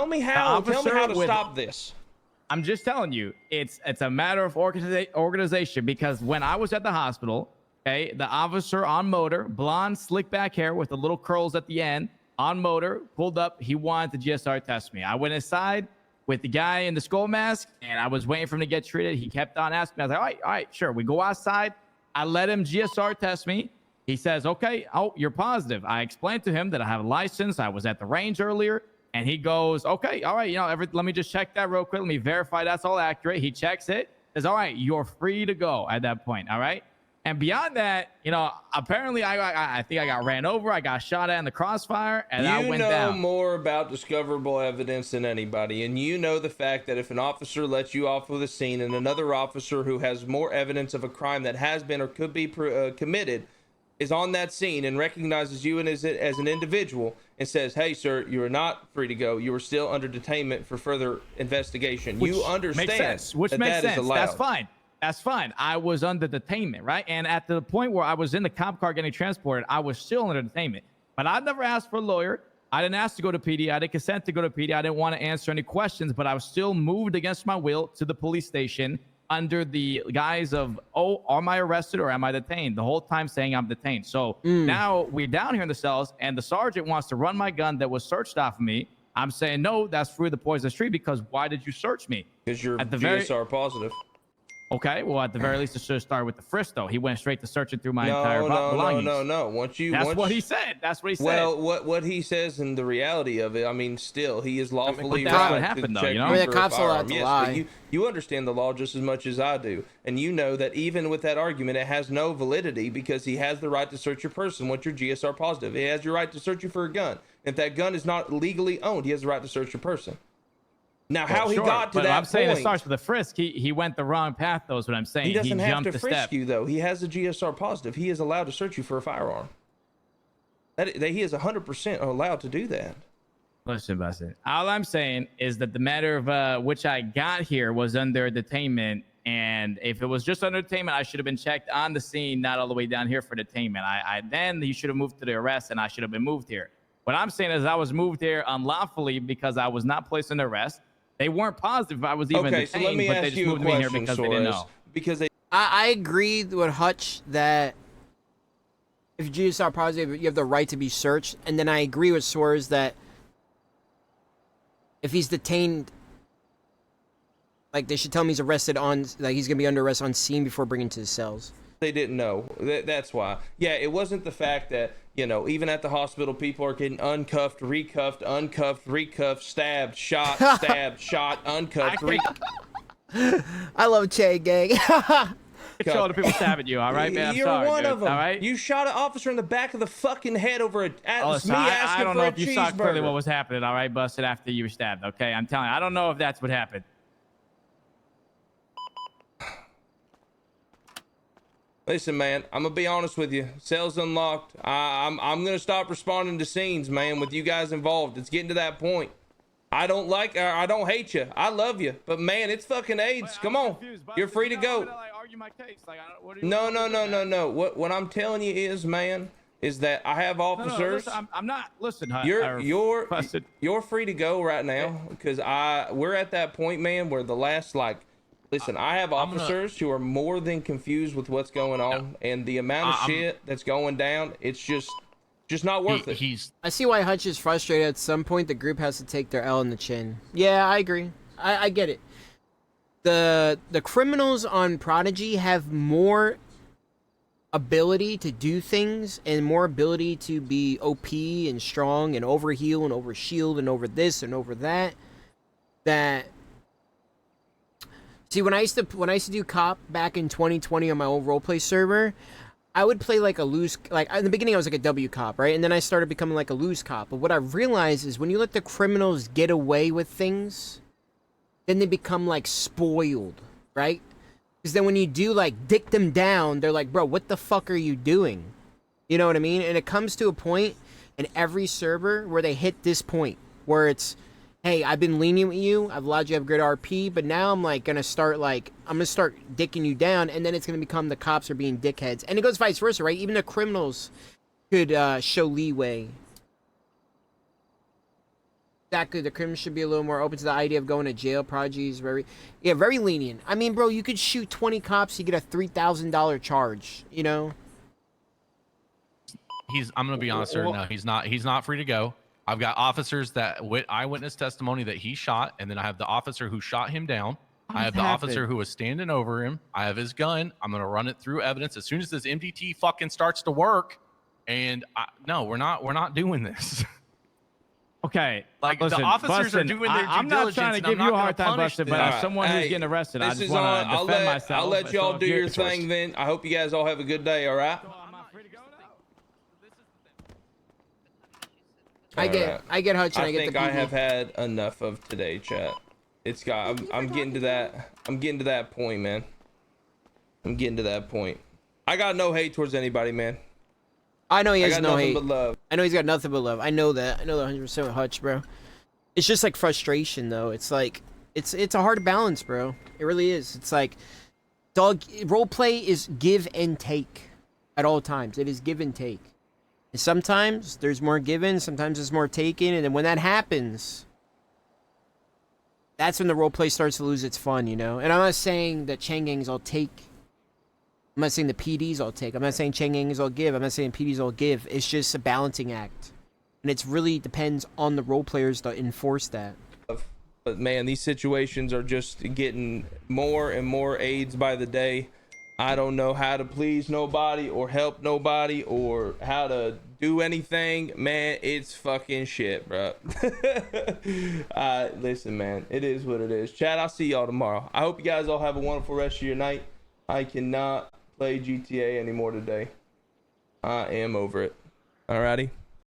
me how to stop this. I'm just telling you, it's a matter of organization, because when I was at the hospital, okay, the officer on motor, blonde, slick back hair with the little curls at the end, on motor, pulled up. He wanted to GSR test me. I went inside with the guy in the skull mask, and I was waiting for him to get treated. He kept on asking me. I was like, all right, sure. We go outside. I let him GSR test me. He says, okay, oh, you're positive. I explained to him that I have a license. I was at the range earlier. And he goes, okay, all right, let me just check that real quick. Let me verify that's all accurate. He checks it. Says, all right, you're free to go at that point, all right? And beyond that, apparently I think I got ran over. I got shot at in the crossfire, and I went down. You know more about discoverable evidence than anybody, and you know the fact that if an officer lets you off of the scene and another officer who has more evidence of a crime that has been or could be committed is on that scene and recognizes you as an individual and says, hey, sir, you are not free to go. You are still under detainment for further investigation. You understand makes sense. Which makes sense. That's fine. That's fine. I was under detainment, right? And at the point where I was in the cop car getting transported, I was still under detainment. But I never asked for a lawyer. I didn't ask to go to PD. I didn't consent to go to PD. I didn't want to answer any questions, but I was still moved against my will to the police station under the guise of, oh, am I arrested or am I detained? The whole time saying I'm detained. So now we're down here in the cells, and the sergeant wants to run my gun that was searched off of me. I'm saying, no, that's through the poisonous tree, because why did you search me? Because you're GSR positive. Okay, well, at the very least, it should have started with the frisk, though. He went straight to searching through my entire belongings. No. That's what he said. That's what he said. Well, what he says and the reality of it, I mean, still, he is lawfully that's what happened, though, I mean, the cops are allowed to lie. But you understand the law just as much as I do. And you know that even with that argument, it has no validity, because he has the right to search your person once you're GSR positive. He has your right to search you for a gun. If that gun is not legally owned, he has the right to search your person. Now, he got to that I'm saying point, it starts with a frisk. He went the wrong path, though, is what I'm saying. He doesn't have jumped to frisk you, though. He has a GSR positive. He is allowed to search you for a firearm. He is 100% allowed to do that. Listen, Buster. All I'm saying is that the matter of which I got here was under detainment, and if it was just under detainment, I should have been checked on the scene, not all the way down here for detainment. Then he should have moved to the arrest, and I should have been moved here. What I'm saying is I was moved here unlawfully because I was not placed under arrest. They weren't positive if I was even detained, so let me but ask they just you moved a me here question, because they didn't know. Because I agree with Hutch that if you're GSR positive, you have the right to be searched. And then I agree with Soares that if he's detained, like, they should tell him he's arrested on, like, he's going to be under arrest on scene before bringing to the cells. They didn't know. That's why. Yeah, it wasn't the fact that, even at the hospital, people are getting uncuffed, recuffed, stabbed, shot, uncuffed, I love Che Gang. Show other people stabbing you, all right, man? You're sorry, one dude, of them. all right? You shot an officer in the back of the fucking head over me asking I don't for know a if you saw clearly cheeseburger. what was happening, all right, Busted, after you were stabbed, okay? I'm telling you, I don't know if that's what happened. Listen, man, I'm gonna be honest with you. Cell's unlocked. I'm gonna stop responding to scenes, man, with you guys involved. It's getting to that point. I don't hate you. I love you, but man, it's fucking AIDS. Come on, you're free to go. No. What I'm telling you is, man, is that I have officers. No, listen, I'm not. Listen, you're free to go right now, because we're at that point, man, where the last Listen, I have officers who are more than confused with what's going on, and the amount of shit that's going down, it's just not worth it. I see why Hutch is frustrated. At some point, the group has to take their L in the chin. Yeah, I agree. I get it. The criminals on Prodigy have more ability to do things and more ability to be OP and strong and overheal and overshield and over this and over that. See, when I used to do cop back in 2020 on my old roleplay server, I would play like a loose, like in the beginning I was like a W cop, right? And then I started becoming like a loose cop. But what I realized is when you let the criminals get away with things, then they become like spoiled, right? Because then when you do like dick them down, they're like, bro, what the fuck are you doing? You know what I mean? And it comes to a point in every server where they hit this point where it's, hey, I've been lenient with you. I've allowed you to have good RP, but now I'm like gonna start dicking you down, and then it's gonna become the cops are being dickheads, and it goes vice versa, right? Even the criminals could show leeway. Exactly, the criminals should be a little more open to the idea of going to jail. Prodigy is very lenient. I mean, bro, you could shoot 20 cops, you get a $3,000 charge. You know. I'm gonna be honest, sir. No, he's not free to go. I've got officers that eyewitness testimony that he shot, and then I have the officer who shot him down. I have the officer who was standing over him. I have his gun. I'm gonna run it through evidence as soon as this MDT fucking starts to work. And no, we're not doing this. Okay, like listen, the officers Bustin', are doing their due I'm not trying to diligence, give and I'm you a not hard gonna time, punish Bustin', but them. as someone who's getting arrested, I This just is on. want to defend myself. I'll let y'all do your thing then. I hope you guys all have a good day. All right. I get Hutch, and I get the think I PD. have had enough of today, chat. It's got. I'm getting to that. I'm getting to that point, man. I'm getting to that point. I got no hate towards anybody, man. I know he I has got no nothing hate. but love. I know he's got nothing but love. I know that 100% with Hutch, bro. It's just like frustration, though. It's like it's a hard balance, bro. It really is. It's like role play is give and take at all times. It is give and take. And sometimes there's more given, sometimes there's more taken, and then when that happens, that's when the role play starts to lose its fun, you know? And I'm not saying that chain gangs all take. I'm not saying the PDs all take. I'm not saying chain gangs all give. I'm not saying PDs all give. It's just a balancing act. And it's really depends on the role players to enforce that. But man, these situations are just getting more and more AIDS by the day. I don't know how to please nobody or help nobody or how to do anything. Man, it's fucking shit, bro. Listen, man, it is what it is. Chat, I'll see y'all tomorrow. I hope you guys all have a wonderful rest of your night. I cannot play GTA anymore today. I am over it. Alrighty.